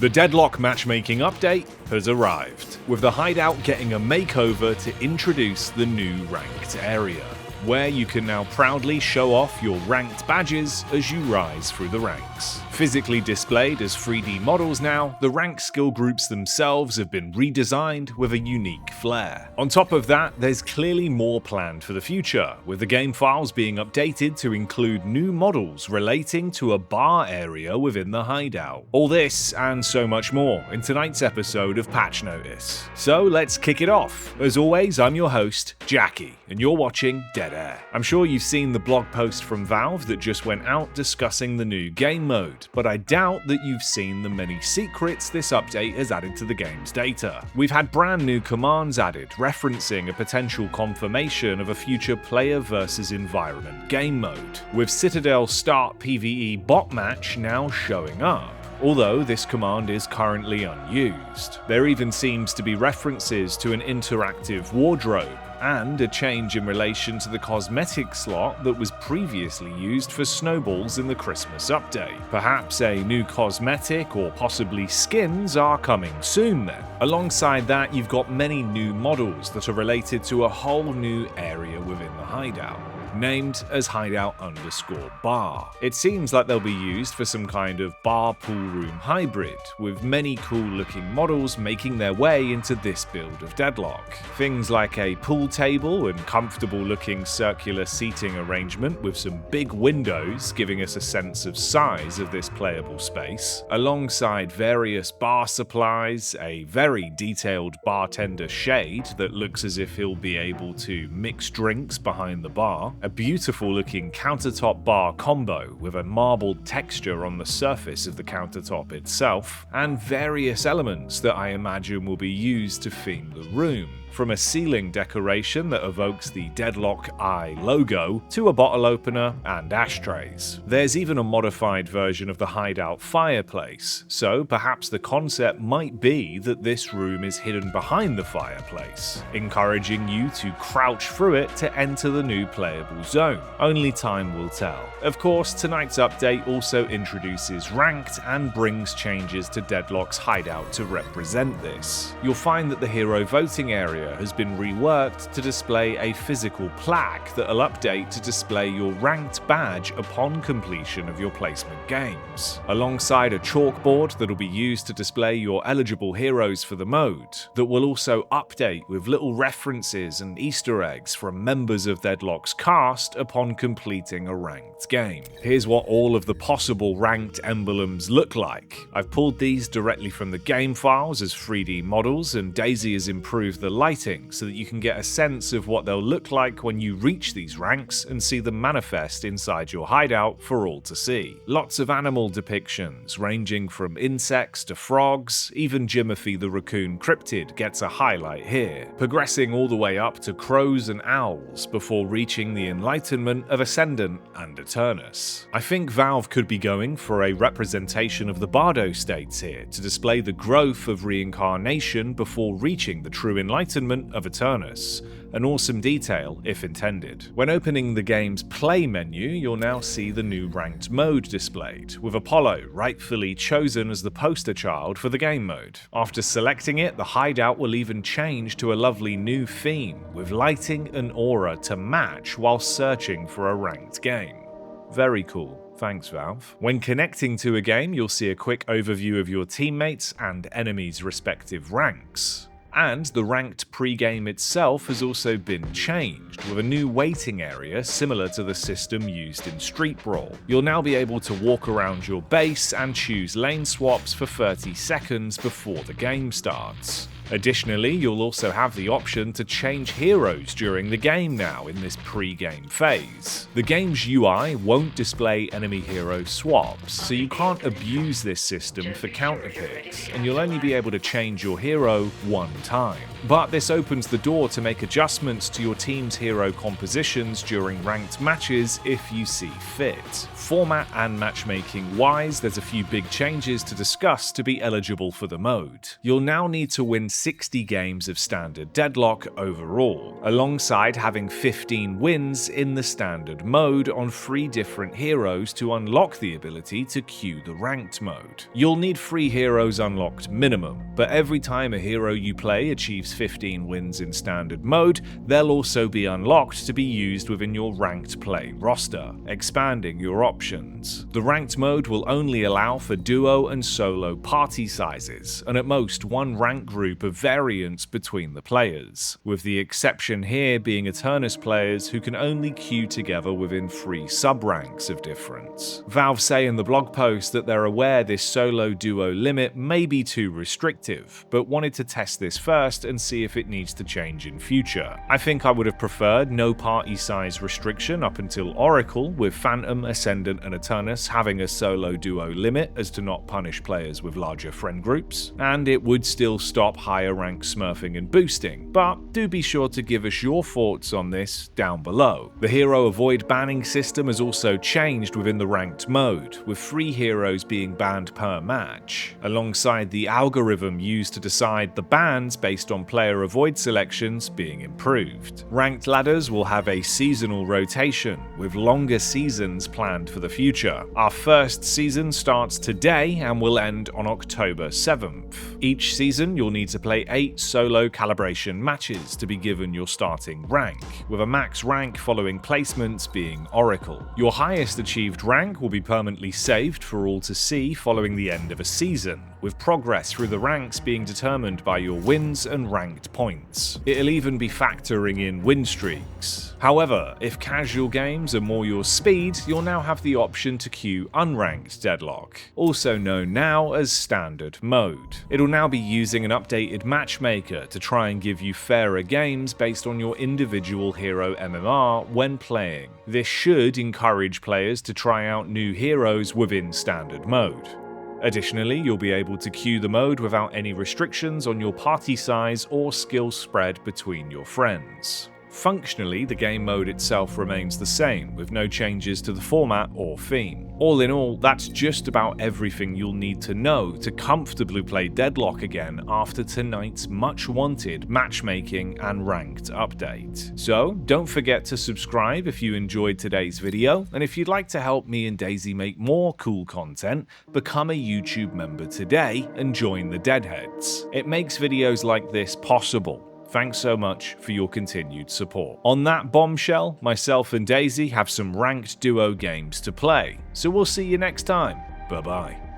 The Deadlock Matchmaking update has arrived, with the Hideout getting a makeover to introduce the new ranked area, where you can now proudly show off your ranked badges as you rise through the ranks. Physically displayed as 3D models now, the rank skill groups themselves have been redesigned with a unique flair. On top of that, there's clearly more planned for the future, with the game files being updated to include new models relating to a bar area within the Hideout. All this and so much more in tonight's episode of Patch Notice. So let's kick it off. As always, I'm your host, Jacky, and you're watching Dead Air. I'm sure you've seen the blog post from Valve that just went out discussing the new game mode, but I doubt that you've seen the many secrets this update has added to the game's data. We've had brand new commands added, referencing a potential confirmation of a future player versus environment game mode, with Citadel Start PVE bot match now showing up, although this command is currently unused. There even seems to be references to an interactive wardrobe, and a change in relation to the cosmetic slot that was previously used for snowballs in the Christmas update. Perhaps a new cosmetic or possibly skins are coming soon then. Alongside that, you've got many new models that are related to a whole new area within the Hideout, named as Hideout_bar. It seems like they'll be used for some kind of bar pool room hybrid, with many cool looking models making their way into this build of Deadlock. Things like a pool table and comfortable looking circular seating arrangement with some big windows giving us a sense of size of this playable space, alongside various bar supplies, a very detailed bartender shade that looks as if he'll be able to mix drinks behind the bar, a beautiful looking countertop bar combo with a marbled texture on the surface of the countertop itself, and various elements that I imagine will be used to theme the room, from a ceiling decoration that evokes the Deadlock Eye logo to a bottle opener and ashtrays. There's even a modified version of the Hideout fireplace, so perhaps the concept might be that this room is hidden behind the fireplace, encouraging you to crouch through it to enter the new playable zone. Only time will tell. Of course, tonight's update also introduces ranked and brings changes to Deadlock's Hideout to represent this. You'll find that the hero voting area has been reworked to display a physical plaque that'll update to display your ranked badge upon completion of your placement games, alongside a chalkboard that'll be used to display your eligible heroes for the mode, that will also update with little references and Easter eggs from members of Deadlock's cast upon completing a ranked game. Here's what all of the possible ranked emblems look like. I've pulled these directly from the game files as 3D models, and Daisy has improved the lighting so that you can get a sense of what they'll look like when you reach these ranks and see them manifest inside your hideout for all to see. Lots of animal depictions, ranging from insects to frogs. Even Jimothy the raccoon cryptid gets a highlight here, progressing all the way up to crows and owls before reaching the enlightenment of Ascendant and Eternus. I think Valve could be going for a representation of the Bardo states here to display the growth of reincarnation before reaching the true enlightenment of Eternus, an awesome detail if intended. When opening the game's play menu, you'll now see the new ranked mode displayed, with Apollo rightfully chosen as the poster child for the game mode. After selecting it, the hideout will even change to a lovely new theme, with lighting and aura to match while searching for a ranked game. Very cool. Thanks, Valve. When connecting to a game, you'll see a quick overview of your teammates and enemies' respective ranks. And the ranked pre-game itself has also been changed, with a new waiting area similar to the system used in Street Brawl. You'll now be able to walk around your base and choose lane swaps for 30 seconds before the game starts. Additionally, you'll also have the option to change heroes during the game now in this pre-game phase. The game's UI won't display enemy hero swaps, so you can't abuse this system for counter picks, and you'll only be able to change your hero one time. But this opens the door to make adjustments to your team's hero compositions during ranked matches if you see fit. Format and matchmaking wise, there's a few big changes to discuss to be eligible for the mode. You'll now need to win 60 games of standard Deadlock overall, alongside having 15 wins in the standard mode on 3 different heroes to unlock the ability to queue the ranked mode. You'll need 3 heroes unlocked minimum, but every time a hero you play achieves 15 wins in standard mode, they'll also be unlocked to be used within your ranked play roster, expanding your options. The ranked mode will only allow for duo and solo party sizes, and at most one rank group of variants between the players, with the exception here being Eternus players who can only queue together within 3 sub-ranks of difference. Valve say in the blog post that they're aware this solo-duo limit may be too restrictive, but wanted to test this first and see if it needs to change in future. I think I would have preferred no party size restriction up until Oracle, with Phantom, Ascendant and Eternus having a solo-duo limit as to not punish players with larger friend groups, and it would still stop higher rank smurfing and boosting, but do be sure to give us your thoughts on this down below. The hero avoid banning system has also changed within the ranked mode, with 3 heroes being banned per match, alongside the algorithm used to decide the bans based on player avoid selections being improved. Ranked ladders will have a seasonal rotation, with longer seasons planned for the future. Our first season starts today and will end on October 7th. Each season you'll need to play 8 solo calibration matches to be given your starting rank, with a max rank following placements being Oracle. Your highest achieved rank will be permanently saved for all to see following the end of a season, with progress through the ranks being determined by your wins and ranked points. It'll even be factoring in win streaks. However, if casual games are more your speed, you'll now have the option to queue unranked Deadlock, also known now as standard mode. It'll now be using an updated matchmaker to try and give you fairer games based on your individual hero MMR when playing. This should encourage players to try out new heroes within standard mode. Additionally, you'll be able to queue the mode without any restrictions on your party size or skill spread between your friends. Functionally, the game mode itself remains the same, with no changes to the format or theme. All in all, that's just about everything you'll need to know to comfortably play Deadlock again after tonight's much-wanted matchmaking and ranked update. So, don't forget to subscribe if you enjoyed today's video, and if you'd like to help me and Daisy make more cool content, become a YouTube member today and join the Deadheads. It makes videos like this possible. Thanks so much for your continued support. On that bombshell, myself and Daisy have some ranked duo games to play, so we'll see you next time. Bye bye.